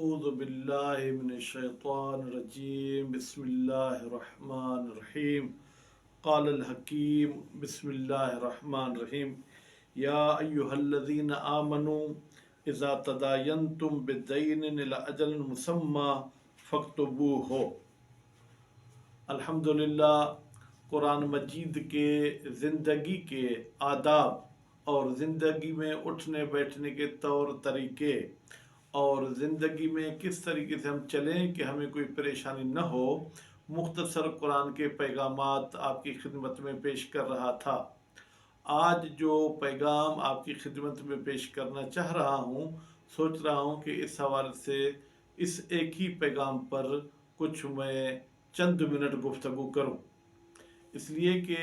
أعوذ بالله من الشيطان الرجيم بسم الله الرحمن الرحيم قال الحكيم بسم الله الرحمن الرحيم يا أيها الذين آمنوا إذا تداينتم بدين إلى أجل مسمى فاكتبوه۔ الحمدللہ قرآن مجید کے زندگی کے آداب اور زندگی میں اٹھنے بیٹھنے کے طور طریقے اور زندگی میں کس طریقے سے ہم چلیں کہ ہمیں کوئی پریشانی نہ ہو، مختصر قرآن کے پیغامات آپ کی خدمت میں پیش کر رہا تھا۔ آج جو پیغام آپ کی خدمت میں پیش کرنا چاہ رہا ہوں، سوچ رہا ہوں کہ اس حوالے سے اس ایک ہی پیغام پر کچھ میں چند منٹ گفتگو کروں، اس لیے کہ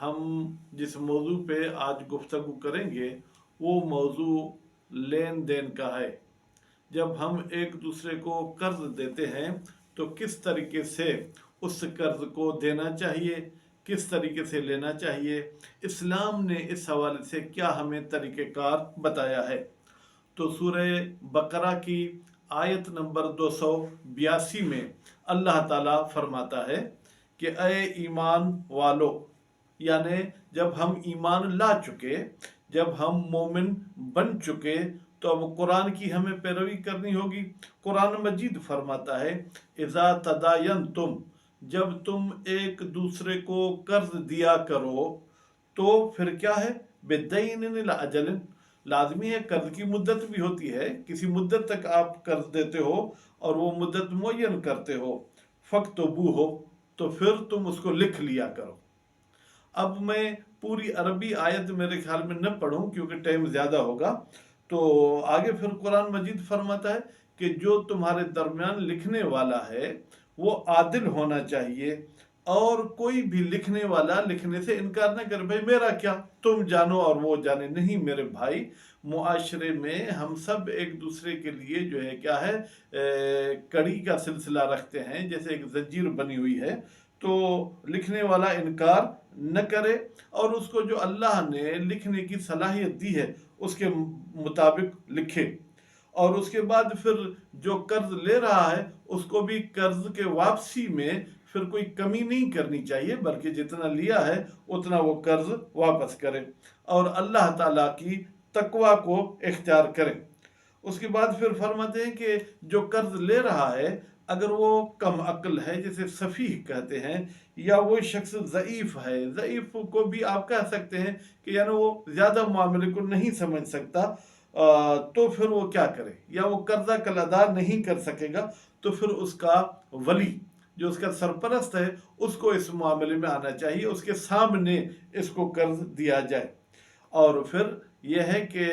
ہم جس موضوع پہ آج گفتگو کریں گے وہ موضوع لین دین کا ہے۔ جب ہم ایک دوسرے کو قرض دیتے ہیں تو کس طریقے سے اس قرض کو دینا چاہیے، کس طریقے سے لینا چاہیے، اسلام نے اس حوالے سے کیا ہمیں طریقہ کار بتایا ہے۔ تو سورہ بقرہ کی آیت نمبر 282 میں اللہ تعالیٰ فرماتا ہے کہ اے ایمان والو، یعنی جب ہم ایمان لا چکے، جب ہم مومن بن چکے تو اب قرآن کی ہمیں پیروی کرنی ہوگی۔ قرآن مجید فرماتا ہے اذا تداینتم، جب تم ایک دوسرے کو قرض دیا کرو تو پھر کیا ہے، بدین الی اجل، لازمی ہے قرض کی مدت بھی ہوتی ہے، کسی مدت تک آپ قرض دیتے ہو اور وہ مدت معین کرتے ہو، فاکتبوہ، تو پھر تم اس کو لکھ لیا کرو۔ اب میں پوری عربی آیت میرے خیال میں نہ پڑھوں کیونکہ ٹائم زیادہ ہوگا، تو آگے پھر قرآن مجید فرماتا ہے کہ جو تمہارے درمیان لکھنے والا ہے وہ عادل ہونا چاہیے، اور کوئی بھی لکھنے والا لکھنے سے انکار نہ کرے، بھائی میرا کیا، تم جانو اور وہ جانے، نہیں میرے بھائی، معاشرے میں ہم سب ایک دوسرے کے لیے جو ہے کیا ہے، کڑی کا سلسلہ رکھتے ہیں، جیسے ایک زنجیر بنی ہوئی ہے، تو لکھنے والا انکار نہ کرے اور اس کو جو اللہ نے لکھنے کی صلاحیت دی ہے اس کے مطابق لکھے، اور اس کے بعد پھر جو قرض لے رہا ہے اس کو بھی قرض کے واپسی میں پھر کوئی کمی نہیں کرنی چاہیے، بلکہ جتنا لیا ہے اتنا وہ قرض واپس کرے اور اللہ تعالیٰ کی تقوی کو اختیار کرے۔ اس کے بعد پھر فرماتے ہیں کہ جو قرض لے رہا ہے اگر وہ کم عقل ہے، جسے سفیہ کہتے ہیں، یا وہ شخص ضعیف ہے، ضعیف کو بھی آپ کہہ سکتے ہیں کہ یعنی وہ زیادہ معاملے کو نہیں سمجھ سکتا، تو پھر وہ کیا کرے، یا وہ قرضہ کل ادا نہیں کر سکے گا، تو پھر اس کا ولی جو اس کا سرپرست ہے اس کو اس معاملے میں آنا چاہیے، اس کے سامنے اس کو قرض دیا جائے، اور پھر یہ ہے کہ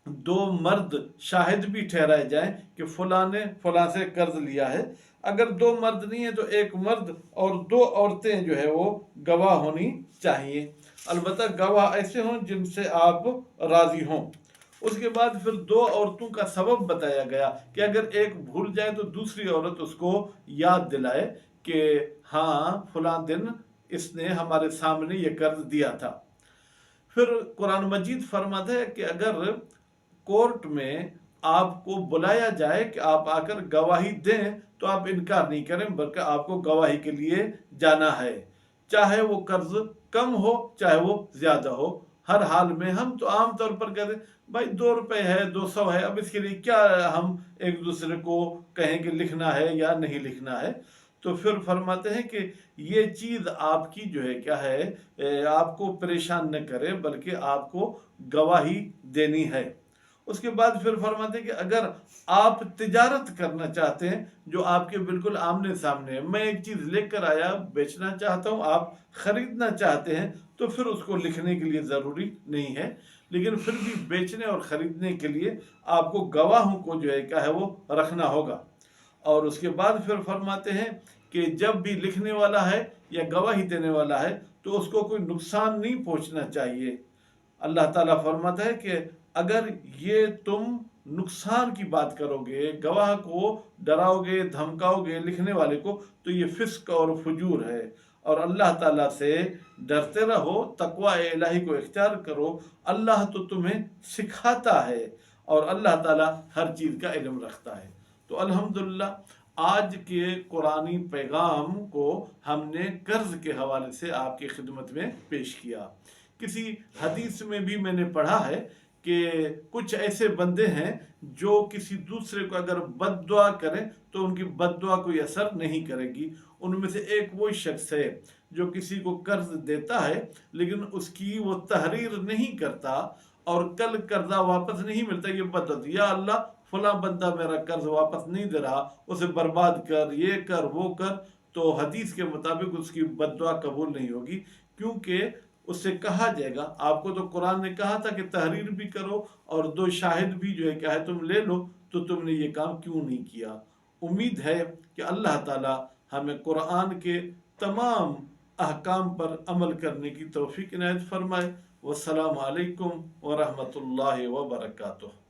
دو مرد شاہد بھی ٹھہرائے جائیں کہ فلاں نے فلاں سے قرض لیا ہے۔ اگر دو مرد نہیں ہیں تو ایک مرد اور دو عورتیں جو ہے وہ گواہ ہونی چاہیے، البتہ گواہ ایسے ہوں جن سے آپ راضی ہوں۔ اس کے بعد پھر دو عورتوں کا سبب بتایا گیا کہ اگر ایک بھول جائے تو دوسری عورت اس کو یاد دلائے کہ ہاں فلاں دن اس نے ہمارے سامنے یہ قرض دیا تھا۔ پھر قرآن مجید فرماتا ہے کہ اگر کورٹ میں آپ کو بلایا جائے کہ آپ آ کر گواہی دیں تو آپ انکار نہیں کریں، بلکہ آپ کو گواہی کے لیے جانا ہے، چاہے وہ قرض کم ہو چاہے وہ زیادہ ہو، ہر حال میں۔ ہم تو عام طور پر کہتے ہیں بھائی 2 روپے ہے 200 ہے، اب اس کے لیے کیا ہم ایک دوسرے کو کہیں کہ لکھنا ہے یا نہیں لکھنا ہے، تو پھر فرماتے ہیں کہ یہ چیز آپ کی جو ہے کیا ہے، آپ کو پریشان نہ کرے بلکہ آپ کو گواہی دینی ہے۔ اس کے بعد پھر فرماتے ہیں کہ اگر آپ تجارت کرنا چاہتے ہیں جو آپ کے بالکل آمنے سامنے ہے، میں ایک چیز لے کر آیا بیچنا چاہتا ہوں، آپ خریدنا چاہتے ہیں، تو پھر اس کو لکھنے کے لیے ضروری نہیں ہے، لیکن پھر بھی بیچنے اور خریدنے کے لیے آپ کو گواہوں کو جو ہے کیا ہے وہ رکھنا ہوگا۔ اور اس کے بعد پھر فرماتے ہیں کہ جب بھی لکھنے والا ہے یا گواہی دینے والا ہے تو اس کو کوئی نقصان نہیں پہنچنا چاہیے۔ اللہ تعالیٰ فرماتا ہے کہ اگر یہ تم نقصان کی بات کرو گے، گواہ کو ڈراؤ گے، دھمکاؤ گے، لکھنے والے کو، تو یہ فسق اور فجور ہے، اور اللہ تعالیٰ سے ڈرتے رہو، تقوی الہی کو اختیار کرو، اللہ تو تمہیں سکھاتا ہے اور اللہ تعالیٰ ہر چیز کا علم رکھتا ہے۔ تو الحمدللہ آج کے قرآنی پیغام کو ہم نے قرض کے حوالے سے آپ کی خدمت میں پیش کیا۔ کسی حدیث میں بھی میں نے پڑھا ہے کہ کچھ ایسے بندے ہیں جو کسی دوسرے کو اگر بد دعا کریں تو ان کی بد دعا کوئی اثر نہیں کرے گی۔ ان میں سے ایک وہ شخص ہے جو کسی کو قرض دیتا ہے لیکن اس کی وہ تحریر نہیں کرتا اور کل قرضہ واپس نہیں ملتا، یہ بد دعا، یا اللہ فلاں بندہ میرا قرض واپس نہیں دے رہا، اسے برباد کر، یہ کر وہ کر، تو حدیث کے مطابق اس کی بد دعا قبول نہیں ہوگی، کیونکہ اس سے کہا جائے گا آپ کو تو قرآن نے کہا تھا کہ تحریر بھی کرو اور دو شاہد بھی جو ہے کیا ہے تم لے لو، تو تم نے یہ کام کیوں نہیں کیا۔ امید ہے کہ اللہ تعالی ہمیں قرآن کے تمام احکام پر عمل کرنے کی توفیق عنایت فرمائے۔ والسلام علیکم ورحمۃ اللہ وبرکاتہ۔